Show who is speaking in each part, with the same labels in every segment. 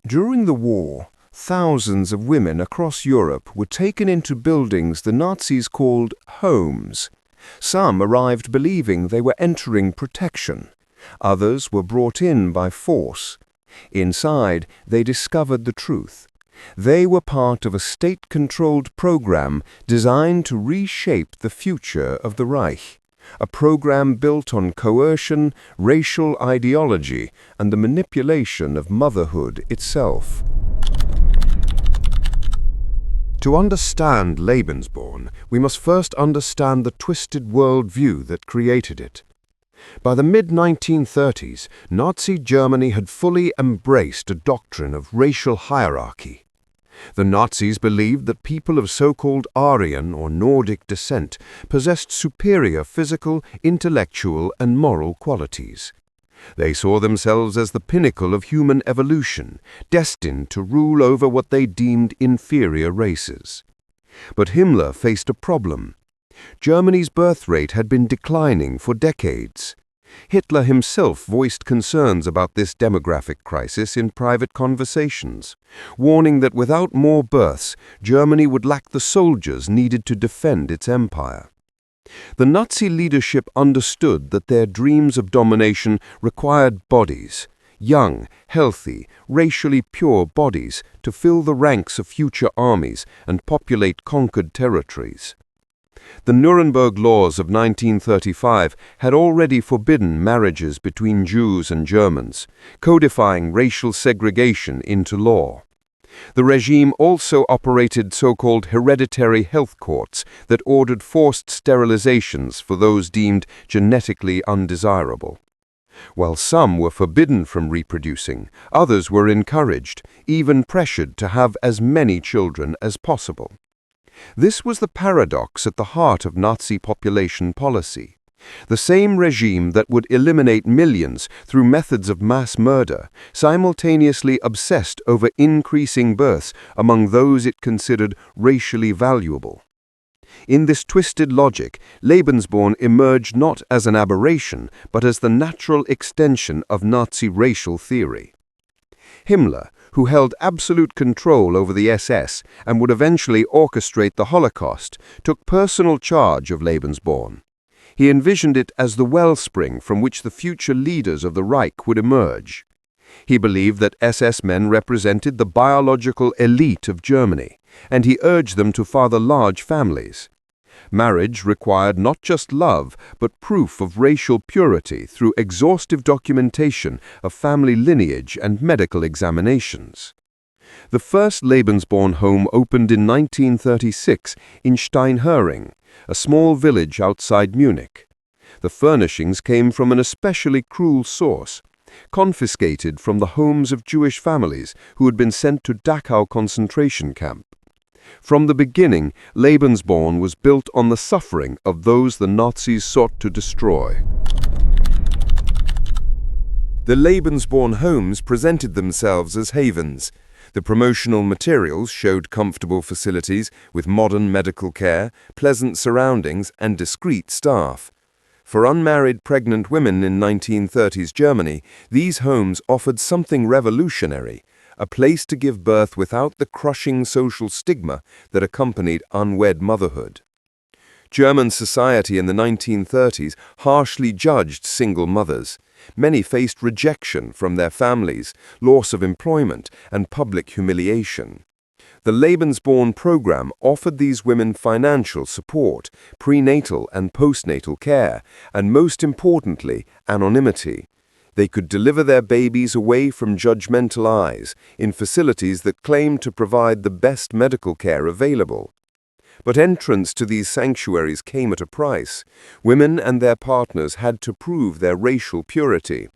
Speaker 1: During the war, thousands of women across Europe were taken into buildings the Nazis called homes. Some arrived believing they were entering protection. Others were brought in by force. Inside, they discovered the truth. They were part of a state-controlled program designed to reshape the future of the Reich, a program built on coercion, racial ideology, and the manipulation of motherhood itself. To understand Lebensborn, we must first understand the twisted worldview that created it. By the mid-1930s, Nazi Germany had fully embraced a doctrine of racial hierarchy. The Nazis believed that people of so-called Aryan or Nordic descent possessed superior physical, intellectual, and moral qualities. They saw themselves as the pinnacle of human evolution, destined to rule over what they deemed inferior races. But Himmler faced a problem. Germany's birth rate had been declining for decades. Hitler himself voiced concerns about this demographic crisis in private conversations, warning that without more births, Germany would lack the soldiers needed to defend its empire. The Nazi leadership understood that their dreams of domination required bodies, young, healthy, racially pure bodies to fill the ranks of future armies and populate conquered territories. The Nuremberg laws of 1935 had already forbidden marriages between Jews and Germans, codifying racial segregation into law. The regime also operated so-called hereditary health courts that ordered forced sterilizations for those deemed genetically undesirable. While some were forbidden from reproducing, others were encouraged, even pressured to have as many children as possible. This was the paradox at the heart of Nazi population policy. The same regime that would eliminate millions through methods of mass murder simultaneously obsessed over increasing births among those it considered racially valuable. In this twisted logic, Lebensborn emerged not as an aberration, but as the natural extension of Nazi racial theory. Himmler, who held absolute control over the SS and would eventually orchestrate the Holocaust, took personal charge of Lebensborn. He envisioned it as the wellspring from which the future leaders of the Reich would emerge. He believed that SS men represented the biological elite of Germany, and he urged them to father large families. Marriage required not just love, but proof of racial purity through exhaustive documentation of family lineage and medical examinations. The first Lebensborn home opened in 1936 in Steinhering, a small village outside Munich. The furnishings came from an especially cruel source, confiscated from the homes of Jewish families who had been sent to Dachau concentration camp. From the beginning, Lebensborn was built on the suffering of those the Nazis sought to destroy. The Lebensborn homes presented themselves as havens. The promotional materials showed comfortable facilities with modern medical care, pleasant surroundings, and discreet staff. For unmarried pregnant women in 1930s Germany, these homes offered something revolutionary, a place to give birth without the crushing social stigma that accompanied unwed motherhood. German society in the 1930s harshly judged single mothers. Many faced rejection from their families, loss of employment, and public humiliation. The Lebensborn program offered these women financial support, prenatal and postnatal care, and most importantly, anonymity. They could deliver their babies away from judgmental eyes in facilities that claimed to provide the best medical care available. But entrance to these sanctuaries came at a price. Women and their partners had to prove their racial purity.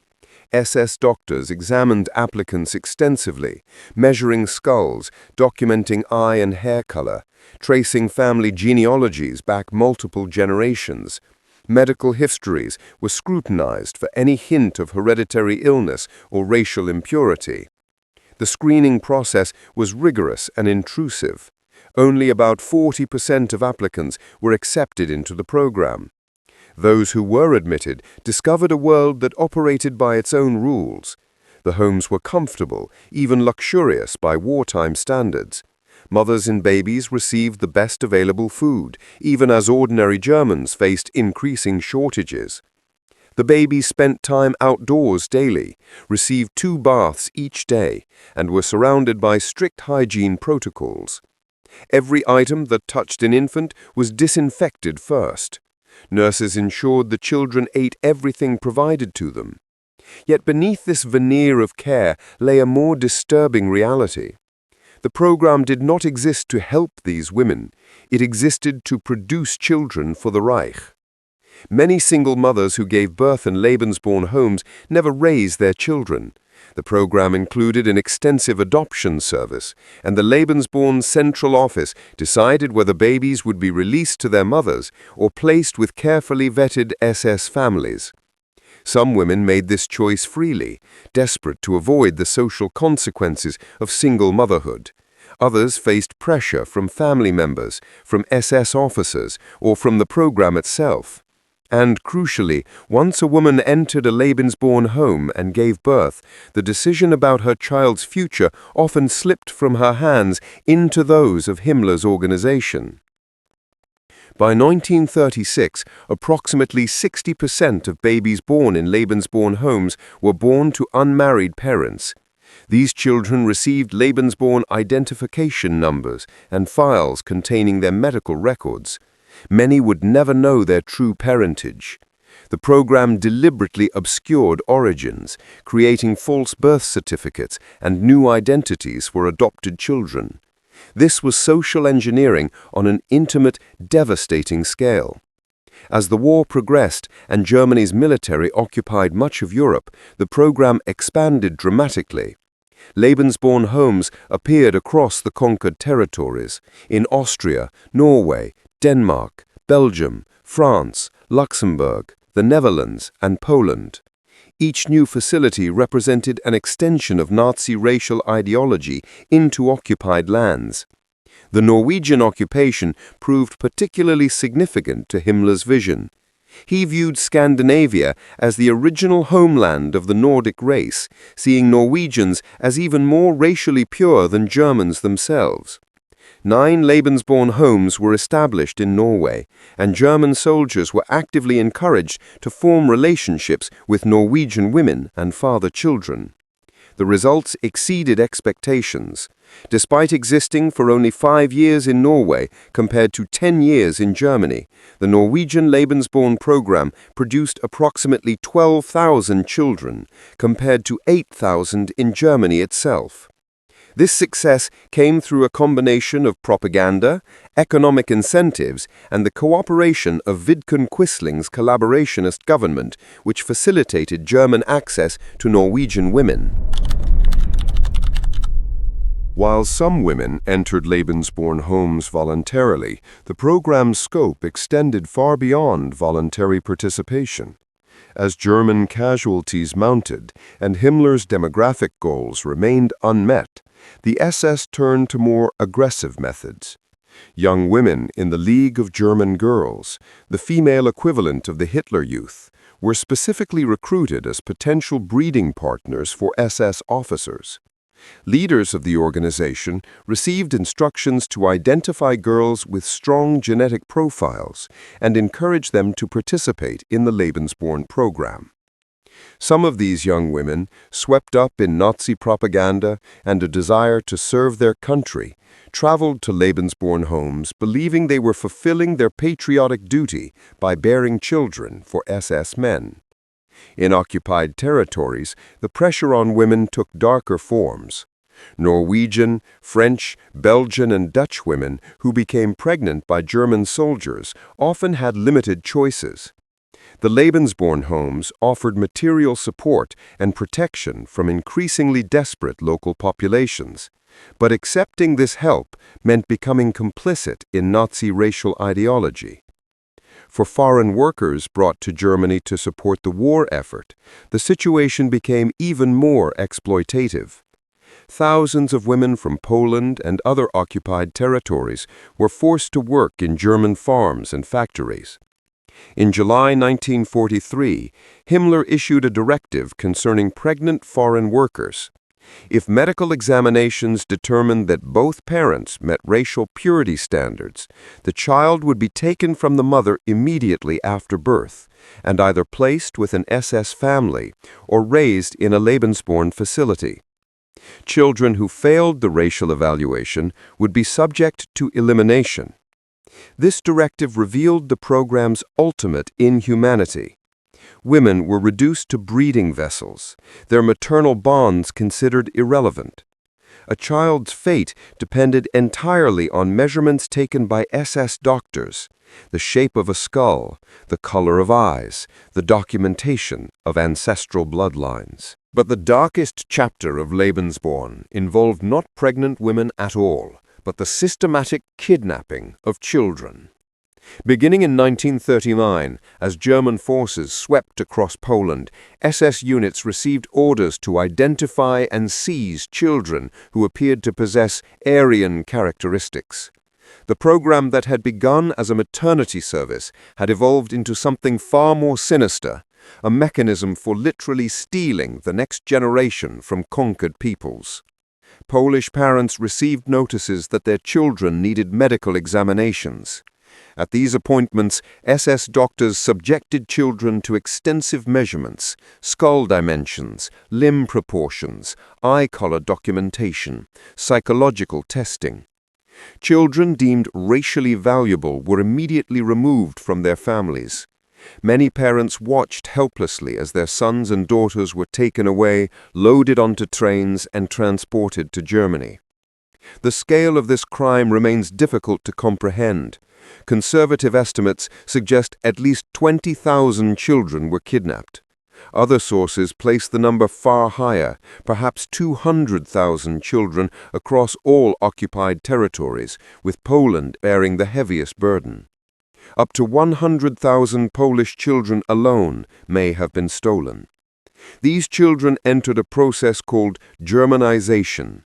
Speaker 1: SS doctors examined applicants extensively, measuring skulls, documenting eye and hair color, tracing family genealogies back multiple generations. Medical histories were scrutinized for any hint of hereditary illness or racial impurity. The screening process was rigorous and intrusive. Only about 40% of applicants were accepted into the program. Those who were admitted discovered a world that operated by its own rules. The homes were comfortable, even luxurious by wartime standards. Mothers and babies received the best available food, even as ordinary Germans faced increasing shortages. The babies spent time outdoors daily, received 2 baths each day, and were surrounded by strict hygiene protocols. Every item that touched an infant was disinfected first. Nurses ensured the children ate everything provided to them. Yet beneath this veneer of care lay a more disturbing reality. The program did not exist to help these women. It existed to produce children for the Reich. Many single mothers who gave birth in Lebensborn homes never raised their children. The program included an extensive adoption service, and the Lebensborn Central Office decided whether babies would be released to their mothers or placed with carefully vetted SS families. Some women made this choice freely, desperate to avoid the social consequences of single motherhood. Others faced pressure from family members, from SS officers, or from the program itself. And crucially, once a woman entered a Lebensborn home and gave birth, the decision about her child's future often slipped from her hands into those of Himmler's organization. By 1936, approximately 60% of babies born in Lebensborn homes were born to unmarried parents. These children received Lebensborn identification numbers and files containing their medical records. Many would never know their true parentage. The program deliberately obscured origins, creating false birth certificates and new identities for adopted children. This was social engineering on an intimate, devastating scale. As the war progressed and Germany's military occupied much of Europe, the program expanded dramatically. Lebensborn homes appeared across the conquered territories, in Austria, Norway, Denmark, Belgium, France, Luxembourg, the Netherlands, and Poland. Each new facility represented an extension of Nazi racial ideology into occupied lands. The Norwegian occupation proved particularly significant to Himmler's vision. He viewed Scandinavia as the original homeland of the Nordic race, seeing Norwegians as even more racially pure than Germans themselves. 9 Lebensborn homes were established in Norway, and German soldiers were actively encouraged to form relationships with Norwegian women and father children. The results exceeded expectations. Despite existing for only 5 years in Norway compared to 10 years in Germany, the Norwegian Lebensborn program produced approximately 12,000 children, compared to 8,000 in Germany itself. This success came through a combination of propaganda, economic incentives, and the cooperation of Vidkun Quisling's collaborationist government, which facilitated German access to Norwegian women. While some women entered Lebensborn homes voluntarily, the program's scope extended far beyond voluntary participation. As German casualties mounted and Himmler's demographic goals remained unmet, the SS turned to more aggressive methods. Young women in the League of German Girls, the female equivalent of the Hitler Youth, were specifically recruited as potential breeding partners for SS officers. Leaders of the organization received instructions to identify girls with strong genetic profiles and encourage them to participate in the Lebensborn program. Some of these young women, swept up in Nazi propaganda and a desire to serve their country, traveled to Lebensborn homes believing they were fulfilling their patriotic duty by bearing children for SS men. In occupied territories, the pressure on women took darker forms. Norwegian, French, Belgian, and Dutch women who became pregnant by German soldiers often had limited choices. The Lebensborn homes offered material support and protection from increasingly desperate local populations, but accepting this help meant becoming complicit in Nazi racial ideology. For foreign workers brought to Germany to support the war effort, the situation became even more exploitative. Thousands of women from Poland and other occupied territories were forced to work in German farms and factories. In July 1943, Himmler issued a directive concerning pregnant foreign workers. If medical examinations determined that both parents met racial purity standards, the child would be taken from the mother immediately after birth and either placed with an SS family or raised in a Lebensborn facility. Children who failed the racial evaluation would be subject to elimination. This directive revealed the program's ultimate inhumanity. Women were reduced to breeding vessels, their maternal bonds considered irrelevant. A child's fate depended entirely on measurements taken by SS doctors, the shape of a skull, the color of eyes, the documentation of ancestral bloodlines. But the darkest chapter of Lebensborn involved not pregnant women at all, but the systematic kidnapping of children. Beginning in 1939, as German forces swept across Poland, SS units received orders to identify and seize children who appeared to possess Aryan characteristics. The program that had begun as a maternity service had evolved into something far more sinister, a mechanism for literally stealing the next generation from conquered peoples. Polish parents received notices that their children needed medical examinations. At these appointments, SS doctors subjected children to extensive measurements, skull dimensions, limb proportions, eye color documentation, psychological testing. Children deemed racially valuable were immediately removed from their families. Many parents watched helplessly as their sons and daughters were taken away, loaded onto trains, and transported to Germany. The scale of this crime remains difficult to comprehend. Conservative estimates suggest at least 20,000 children were kidnapped. Other sources place the number far higher, perhaps 200,000 children across all occupied territories, with Poland bearing the heaviest burden. Up to 100,000 Polish children alone may have been stolen. These children entered a process called Germanization.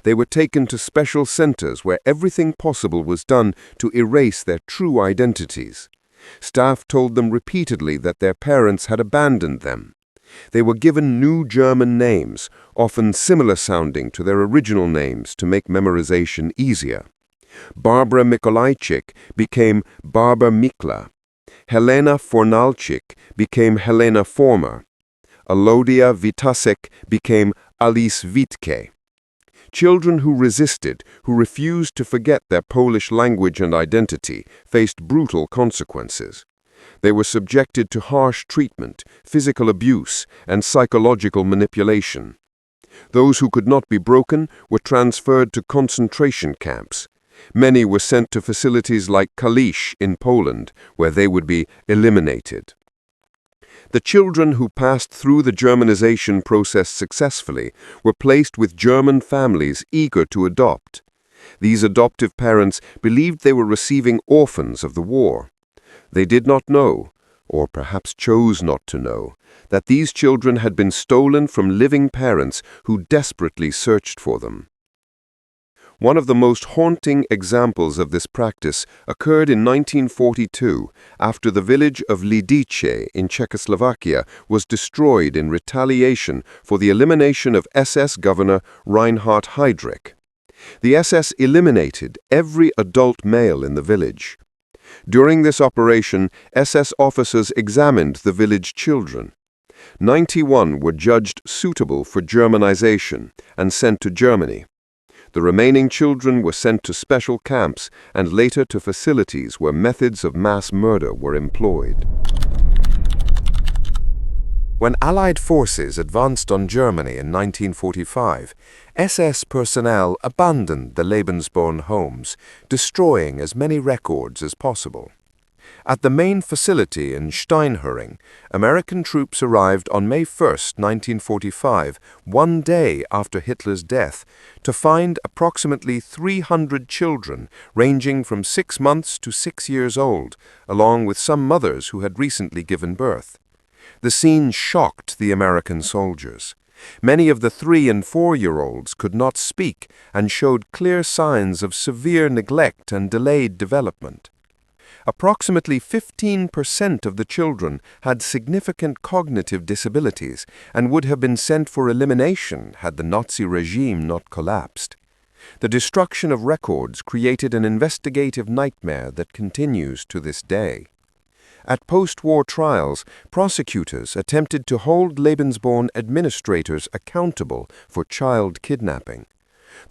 Speaker 1: They were taken to special centers where everything possible was done to erase their true identities. Staff told them repeatedly that their parents had abandoned them. They were given new German names, often similar sounding to their original names to make memorization easier. Barbara Mikolajczyk became Barbara Mikla. Helena Fornalczyk became Helena Former. Alodia Witasek became Alice Witke. Children who resisted, who refused to forget their Polish language and identity, faced brutal consequences. They were subjected to harsh treatment, physical abuse, and psychological manipulation. Those who could not be broken were transferred to concentration camps. Many were sent to facilities like Kalisz in Poland, where they would be eliminated. The children who passed through the Germanization process successfully were placed with German families eager to adopt. These adoptive parents believed they were receiving orphans of the war. They did not know, or perhaps chose not to know, that these children had been stolen from living parents who desperately searched for them. One of the most haunting examples of this practice occurred in 1942 after the village of Lidice in Czechoslovakia was destroyed in retaliation for the elimination of SS Governor Reinhard Heydrich. The SS eliminated every adult male in the village. During this operation, SS officers examined the village children. 91 were judged suitable for Germanization and sent to Germany. The remaining children were sent to special camps and later to facilities where methods of mass murder were employed. When Allied forces advanced on Germany in 1945, SS personnel abandoned the Lebensborn homes, destroying as many records as possible. At the main facility in Steinhöring, American troops arrived on May 1, 1945, one day after Hitler's death, to find approximately 300 children ranging from 6 months to 6 years old, along with some mothers who had recently given birth. The scene shocked the American soldiers. Many of the 3- and 4-year-olds could not speak and showed clear signs of severe neglect and delayed development. Approximately 15% of the children had significant cognitive disabilities and would have been sent for elimination had the Nazi regime not collapsed. The destruction of records created an investigative nightmare that continues to this day. At post-war trials, prosecutors attempted to hold Lebensborn administrators accountable for child kidnapping.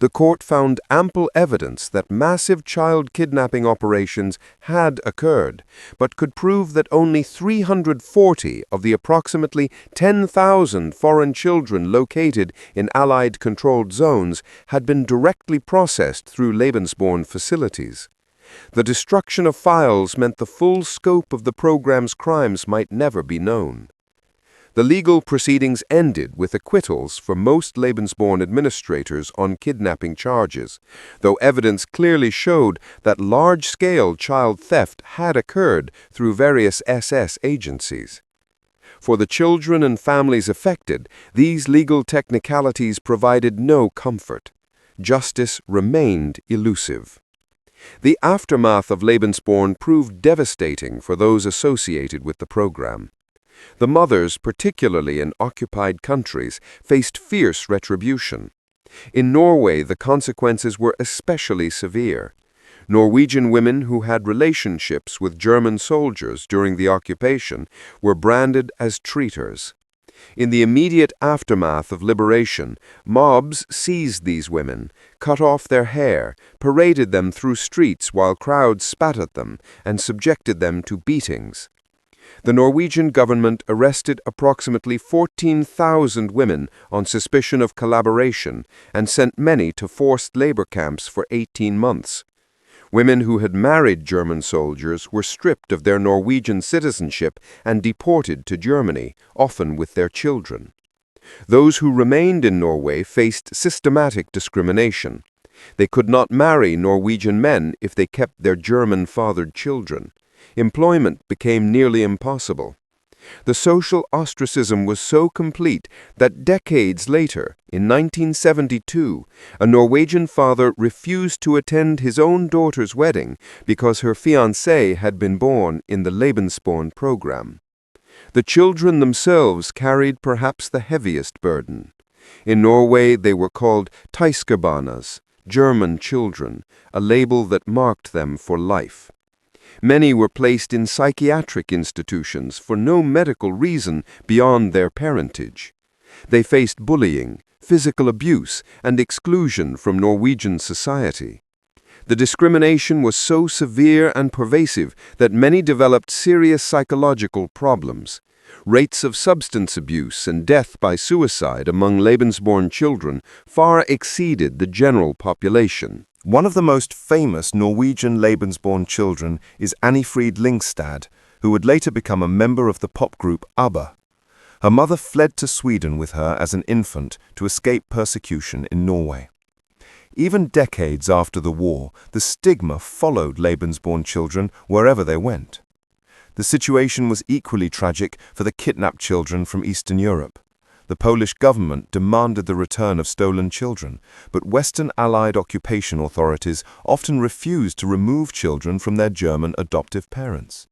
Speaker 1: The court found ample evidence that massive child kidnapping operations had occurred, but could prove that only 340 of the approximately 10,000 foreign children located in Allied-controlled zones had been directly processed through Lebensborn facilities. The destruction of files meant the full scope of the program's crimes might never be known. The legal proceedings ended with acquittals for most Lebensborn administrators on kidnapping charges, though evidence clearly showed that large-scale child theft had occurred through various SS agencies. For the children and families affected, these legal technicalities provided no comfort. Justice remained elusive. The aftermath of Lebensborn proved devastating for those associated with the program. The mothers, particularly in occupied countries, faced fierce retribution. In Norway, the consequences were especially severe. Norwegian women who had relationships with German soldiers during the occupation were branded as traitors. In the immediate aftermath of liberation, mobs seized these women, cut off their hair, paraded them through streets while crowds spat at them, and subjected them to beatings. The Norwegian government arrested approximately 14,000 women on suspicion of collaboration and sent many to forced labor camps for 18 months. Women who had married German soldiers were stripped of their Norwegian citizenship and deported to Germany, often with their children. Those who remained in Norway faced systematic discrimination. They could not marry Norwegian men if they kept their German-fathered children. Employment became nearly impossible. The social ostracism was so complete that decades later, in 1972, a Norwegian father refused to attend his own daughter's wedding because her fiancé had been born in the Lebensborn program. The children themselves carried perhaps the heaviest burden. In Norway, they were called Tyskerbarnas, German children, a label that marked them for life. Many were placed in psychiatric institutions for no medical reason beyond their parentage. They faced bullying, physical abuse, and exclusion from Norwegian society. The discrimination was so severe and pervasive that many developed serious psychological problems. Rates of substance abuse and death by suicide among Lebensborn children far exceeded the general population.
Speaker 2: One of the most famous Norwegian Lebensborn children is Annifrid Lyngstad, who would later become a member of the pop group ABBA. Her mother fled to Sweden with her as an infant to escape persecution in Norway. Even decades after the war, the stigma followed Lebensborn children wherever they went. The situation was equally tragic for the kidnapped children from Eastern Europe. The Polish government demanded the return of stolen children, but Western Allied occupation authorities often refused to remove children from their German adoptive parents.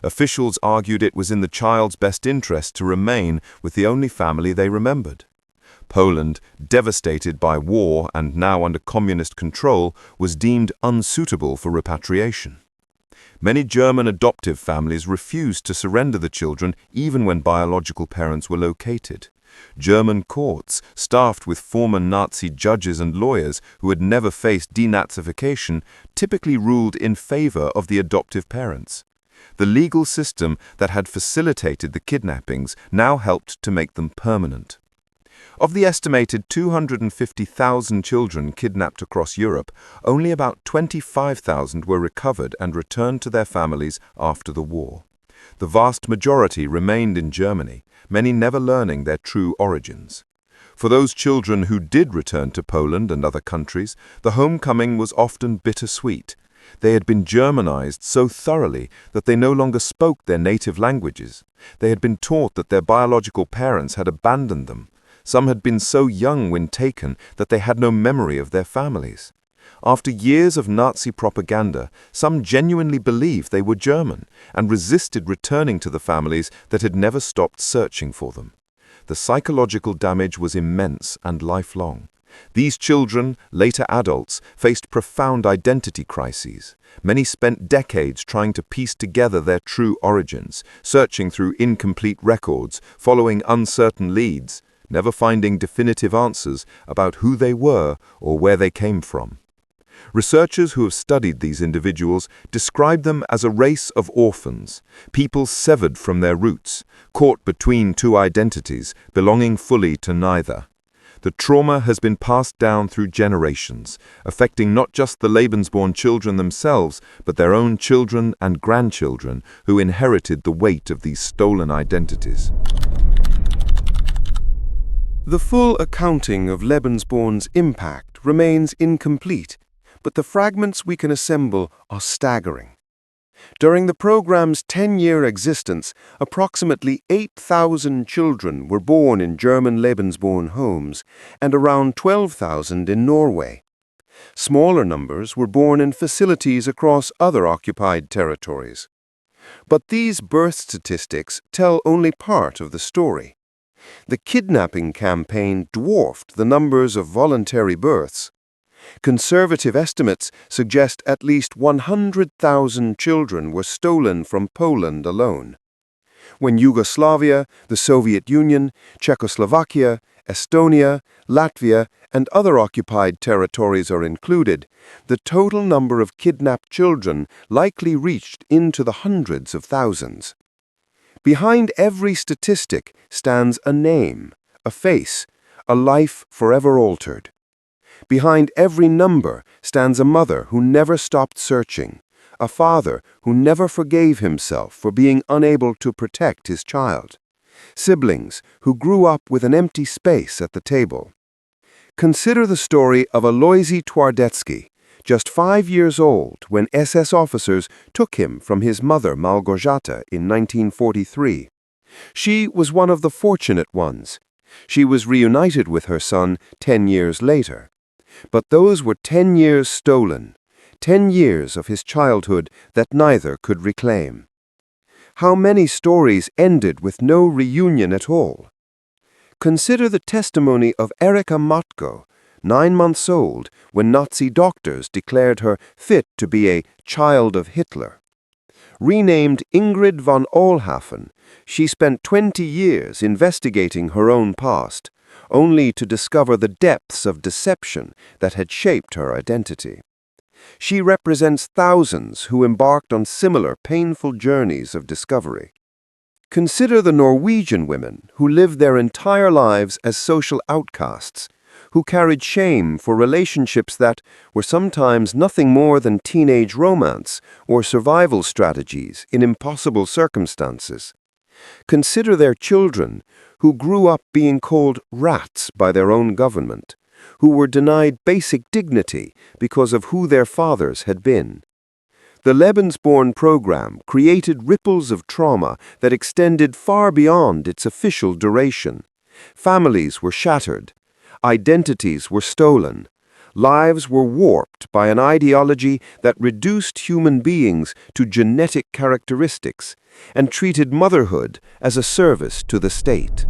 Speaker 2: Officials argued it was in the child's best interest to remain with the only family they remembered. Poland, devastated by war and now under communist control, was deemed unsuitable for repatriation. Many German adoptive families refused to surrender the children even when biological parents were located. German courts, staffed with former Nazi judges and lawyers who had never faced denazification, typically ruled in favor of the adoptive parents. The legal system that had facilitated the kidnappings now helped to make them permanent. Of the estimated 250,000 children kidnapped across Europe, only about 25,000 were recovered and returned to their families after the war. The vast majority remained in Germany, many never learning their true origins. For those children who did return to Poland and other countries, the homecoming was often bittersweet. They had been Germanized so thoroughly that they no longer spoke their native languages. They had been taught that their biological parents had abandoned them. Some had been so young when taken that they had no memory of their families. After years of Nazi propaganda, some genuinely believed they were German and resisted returning to the families that had never stopped searching for them. The psychological damage was immense and lifelong. These children, later adults, faced profound identity crises. Many spent decades trying to piece together their true origins, searching through incomplete records, following uncertain leads, never finding definitive answers about who they were or where they came from. Researchers who have studied these individuals describe them as a race of orphans, people severed from their roots, caught between two identities, belonging fully to neither. The trauma has been passed down through generations, affecting not just the Lebensborn children themselves, but their own children and grandchildren who inherited the weight of these stolen identities.
Speaker 1: The full accounting of Lebensborn's impact remains incomplete, but the fragments we can assemble are staggering. During the program's 10-year existence, approximately 8,000 children were born in German Lebensborn homes and around 12,000 in Norway. Smaller numbers were born in facilities across other occupied territories. But these birth statistics tell only part of the story. The kidnapping campaign dwarfed the numbers of voluntary births. Conservative estimates suggest at least 100,000 children were stolen from Poland alone. When Yugoslavia, the Soviet Union, Czechoslovakia, Estonia, Latvia, and other occupied territories are included, the total number of kidnapped children likely reached into the hundreds of thousands. Behind every statistic stands a name, a face, a life forever altered. Behind every number stands a mother who never stopped searching, a father who never forgave himself for being unable to protect his child, siblings who grew up with an empty space at the table. Consider the story of Aloisi Twardetsky, just 5 years old when SS officers took him from his mother Malgorzata in 1943. She was one of the fortunate ones. She was reunited with her son 10 years later. But those were 10 years stolen, 10 years of his childhood that neither could reclaim. How many stories ended with no reunion at all? Consider the testimony of Erika Matko, 9 months old, when Nazi doctors declared her fit to be a child of Hitler. Renamed Ingrid von Ohlhafen, she spent 20 years investigating her own past, only to discover the depths of deception that had shaped her identity. She represents thousands who embarked on similar painful journeys of discovery. Consider the Norwegian women who lived their entire lives as social outcasts, who carried shame for relationships that were sometimes nothing more than teenage romance or survival strategies in impossible circumstances. Consider their children, who grew up being called rats by their own government, who were denied basic dignity because of who their fathers had been. The Lebensborn program created ripples of trauma that extended far beyond its official duration. Families were shattered. Identities were stolen. Lives were warped by an ideology that reduced human beings to genetic characteristics and treated motherhood as a service to the state.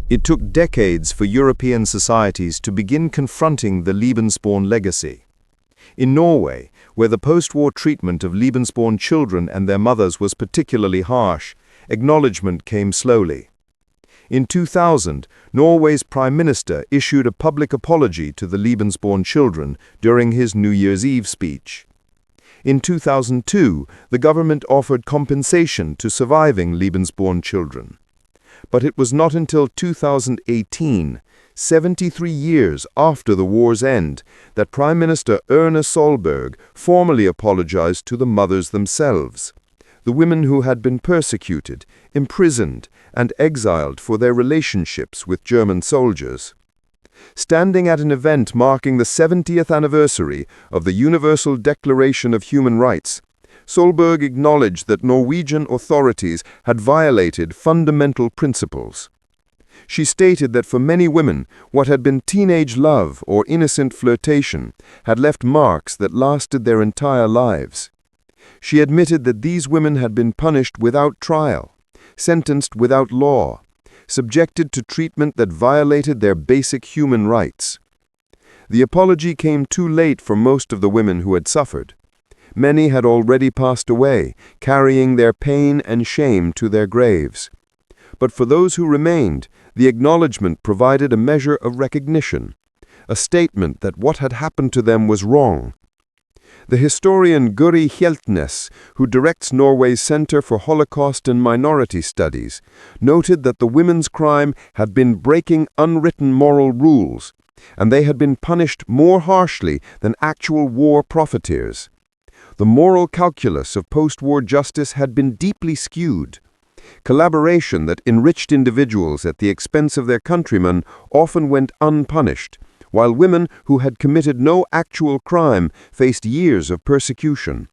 Speaker 2: It took decades for European societies to begin confronting the Lebensborn legacy. In Norway, where the post-war treatment of Lebensborn children and their mothers was particularly harsh, acknowledgement came slowly. In 2000, Norway's Prime Minister issued a public apology to the Lebensborn children during his New Year's Eve speech. In 2002, the government offered compensation to surviving Lebensborn children. But it was not until 2018, 73 years after the war's end, that Prime Minister Erna Solberg formally apologized to the mothers themselves, the women who had been persecuted, imprisoned, and exiled for their relationships with German soldiers. Standing at an event marking the 70th anniversary of the Universal Declaration of Human Rights, Solberg acknowledged that Norwegian authorities had violated fundamental principles.
Speaker 1: She stated that for many women, what had been teenage love or innocent flirtation had left marks that lasted their entire lives. She admitted that these women had been punished without trial, sentenced without law, subjected to treatment that violated their basic human rights. The apology came too late for most of the women who had suffered. Many had already passed away, carrying their pain and shame to their graves. But for those who remained, the acknowledgement provided a measure of recognition, a statement that what had happened to them was wrong. The historian Guri Hjeltnes, who directs Norway's Center for Holocaust and Minority Studies, noted that the women's crime had been breaking unwritten moral rules, and they had been punished more harshly than actual war profiteers. The moral calculus of post-war justice had been deeply skewed. Collaboration that enriched individuals at the expense of their countrymen often went unpunished, while women who had committed no actual crime faced years of persecution.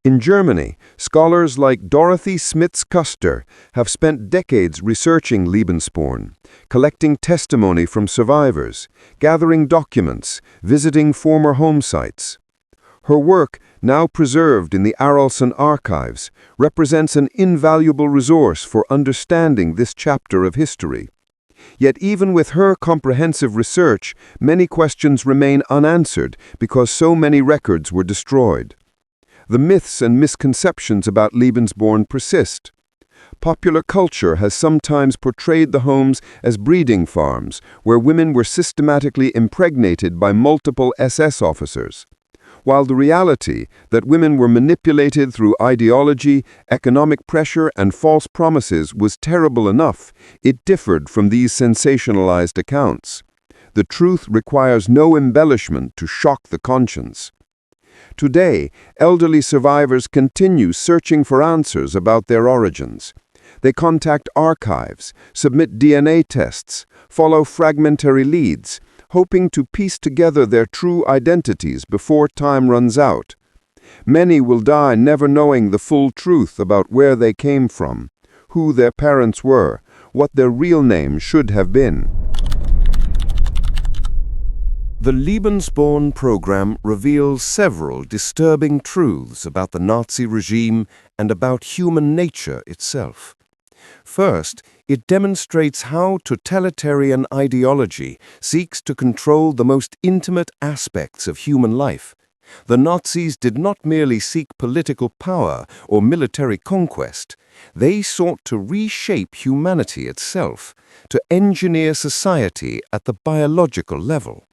Speaker 1: In Germany, scholars like Dorothy Smits-Kuster have spent decades researching Lebensborn, collecting testimony from survivors, gathering documents, visiting former home sites. Her work, now preserved in the Aralson archives, represents an invaluable resource for understanding this chapter of history. Yet even with her comprehensive research, many questions remain unanswered because so many records were destroyed. The myths and misconceptions about Lebensborn persist. Popular culture has sometimes portrayed the homes as breeding farms, where women were systematically impregnated by multiple SS officers. While the reality that women were manipulated through ideology, economic pressure, and false promises was terrible enough, it differed from these sensationalized accounts. The truth requires no embellishment to shock the conscience. Today, elderly survivors continue searching for answers about their origins. They contact archives, submit DNA tests, follow fragmentary leads, hoping to piece together their true identities before time runs out. Many will die never knowing the full truth about where they came from, who their parents were, what their real name should have been.
Speaker 2: The Lebensborn program reveals several disturbing truths about the Nazi regime and about human nature itself. First, it demonstrates how totalitarian ideology seeks to control the most intimate aspects of human life. The Nazis did not merely seek political power or military conquest. They sought to reshape humanity itself, to engineer society at the biological level.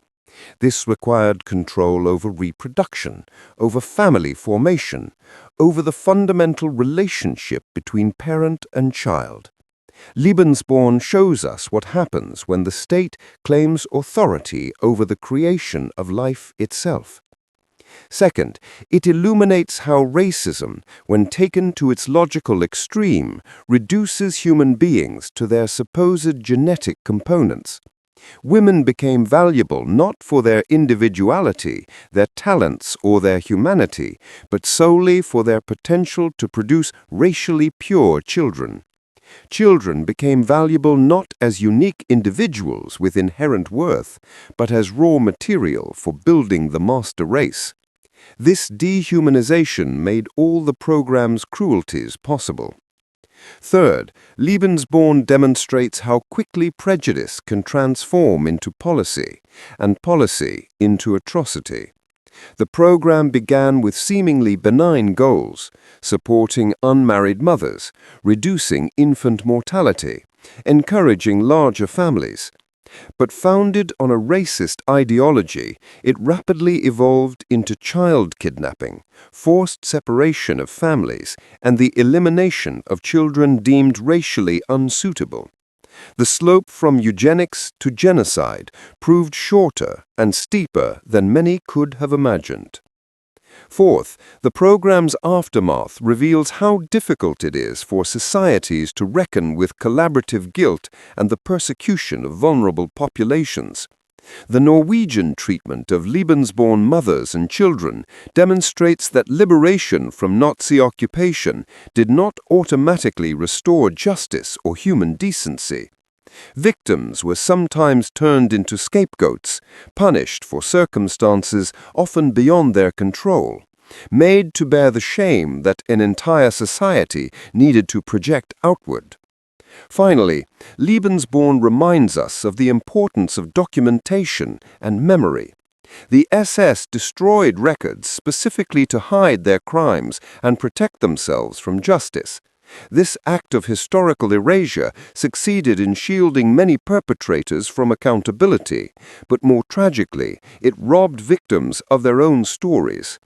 Speaker 2: This required control over reproduction, over family formation, over the fundamental relationship between parent and child. Lebensborn shows us what happens when the state claims authority over the creation of life itself. Second, it illuminates how racism, when taken to its logical extreme, reduces human beings to their supposed genetic components. Women became valuable not for their individuality, their talents, or their humanity, but solely for their potential to produce racially pure children. Children became valuable not as unique individuals with inherent worth, but as raw material for building the master race. This dehumanization made all the program's cruelties possible. Third, Lebensborn demonstrates how quickly prejudice can transform into policy, and policy into atrocity. The program began with seemingly benign goals, supporting unmarried mothers, reducing infant mortality, encouraging larger families. But founded on a racist ideology, it rapidly evolved into child kidnapping, forced separation of families, and the elimination of children deemed racially unsuitable. The slope from eugenics to genocide proved shorter and steeper than many could have imagined. Fourth, the program's aftermath reveals how difficult it is for societies to reckon with collaborative guilt and the persecution of vulnerable populations. The Norwegian treatment of Lebensborn mothers and children demonstrates that liberation from Nazi occupation did not automatically restore justice or human decency.
Speaker 1: Victims were sometimes turned into scapegoats, punished for circumstances often beyond their control, made to bear the shame that an entire society needed to project outward. Finally, Lebensborn reminds us of the importance of documentation and memory. The SS destroyed records specifically to hide their crimes and protect themselves from justice. This act of historical erasure succeeded in shielding many perpetrators from accountability, but more tragically, it robbed victims of their own stories.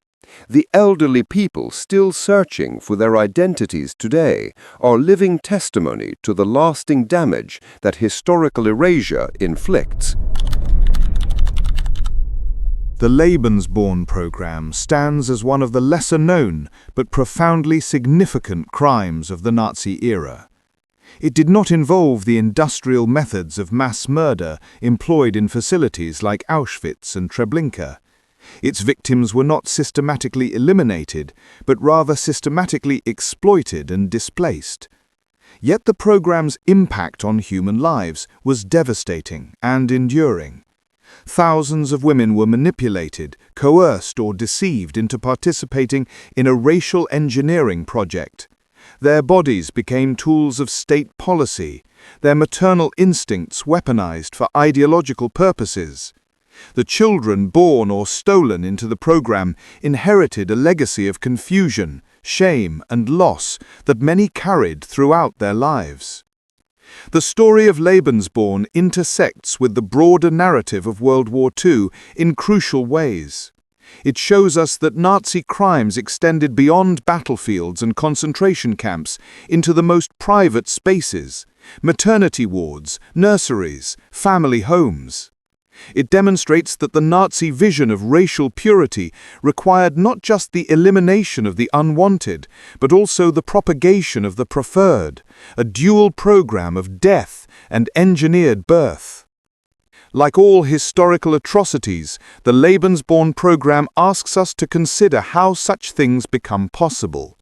Speaker 1: The elderly people still searching for their identities today are living testimony to the lasting damage that historical erasure inflicts.
Speaker 3: The Lebensborn program stands as one of the lesser-known but profoundly significant crimes of the Nazi era. It did not involve the industrial methods of mass murder employed in facilities like Auschwitz and Treblinka. Its victims were not systematically eliminated, but rather systematically exploited and displaced. Yet the program's impact on human lives was devastating and enduring. Thousands of women were manipulated, coerced, or deceived into participating in a racial engineering project. Their bodies became tools of state policy, their maternal instincts weaponized for ideological purposes. The children born or stolen into the program inherited a legacy of confusion, shame, and loss that many carried throughout their lives. The story of Lebensborn intersects with the broader narrative of World War II in crucial ways. It shows us that Nazi crimes extended beyond battlefields and concentration camps into the most private spaces, maternity wards, nurseries, family homes. It demonstrates that the Nazi vision of racial purity required not just the elimination of the unwanted, but also the propagation of the preferred, a dual program of death and engineered birth. Like all historical atrocities, the Lebensborn program asks us to consider how such things become possible.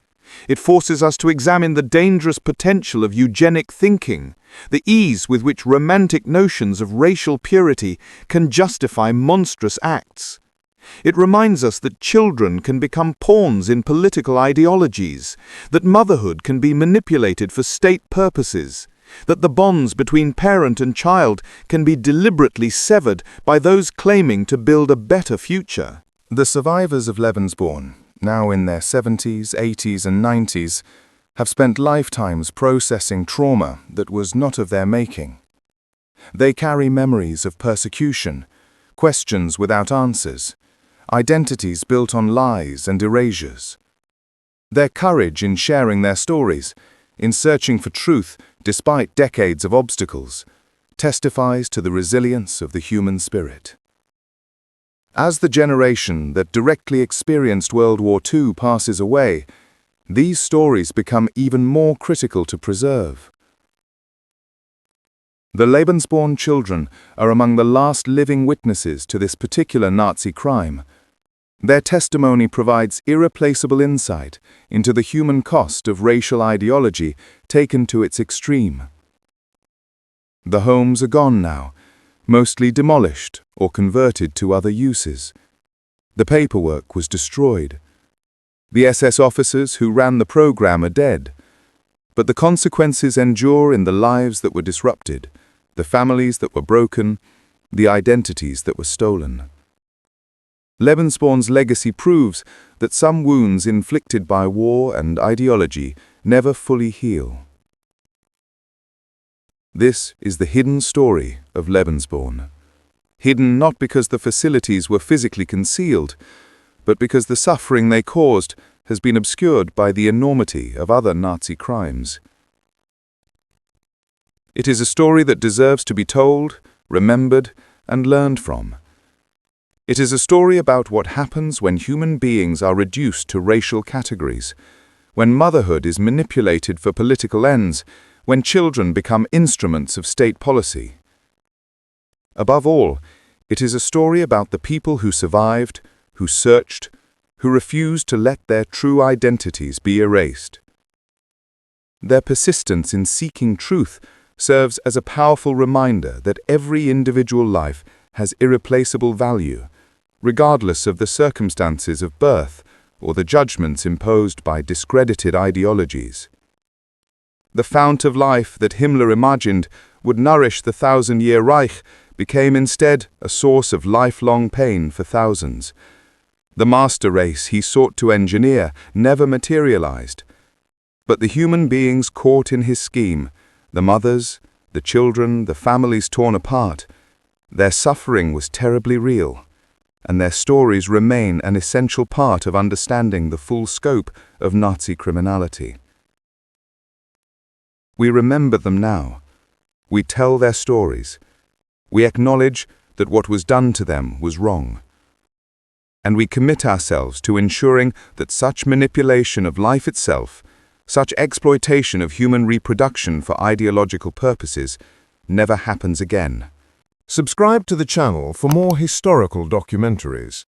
Speaker 3: It forces us to examine the dangerous potential of eugenic thinking, the ease with which romantic notions of racial purity can justify monstrous acts. It reminds us that children can become pawns in political ideologies, that motherhood can be manipulated for state purposes, that the bonds between parent and child can be deliberately severed by those claiming to build a better future.
Speaker 2: The survivors of Lebensborn, now in their 70s, 80s, and 90s, have spent lifetimes processing trauma that was not of their making. They carry memories of persecution, questions without answers, identities built on lies and erasures. Their courage in sharing their stories, in searching for truth despite decades of obstacles, testifies to the resilience of the human spirit. As the generation that directly experienced World War II passes away, these stories become even more critical to preserve. The Lebensborn children are among the last living witnesses to this particular Nazi crime. Their testimony provides irreplaceable insight into the human cost of racial ideology taken to its extreme. The homes are gone now, mostly demolished or converted to other uses. The paperwork was destroyed. The SS officers who ran the program are dead. But the consequences endure in the lives that were disrupted, the families that were broken, the identities that were stolen. Lebensborn's legacy proves that some wounds inflicted by war and ideology never fully heal. This is the hidden story of Lebensborn. Hidden not because the facilities were physically concealed, but because the suffering they caused has been obscured by the enormity of other Nazi crimes. It is a story that deserves to be told, remembered, and learned from. It is a story about what happens when human beings are reduced to racial categories, when motherhood is manipulated for political ends, when children become instruments of state policy. Above all, it is a story about the people who survived, who searched, who refused to let their true identities be erased. Their persistence in seeking truth serves as a powerful reminder that every individual life has irreplaceable value, regardless of the circumstances of birth or the judgments imposed by discredited ideologies. The fount of life that Himmler imagined would nourish the 1,000-year Reich became instead a source of lifelong pain for thousands. The master race he sought to engineer never materialized, but the human beings caught in his scheme, the mothers, the children, the families torn apart, their suffering was terribly real, and their stories remain an essential part of understanding the full scope of Nazi criminality. We remember them now. We tell their stories. We acknowledge that what was done to them was wrong. And we commit ourselves to ensuring that such manipulation of life itself, such exploitation of human reproduction for ideological purposes, never happens again.
Speaker 1: Subscribe to the channel for more historical documentaries.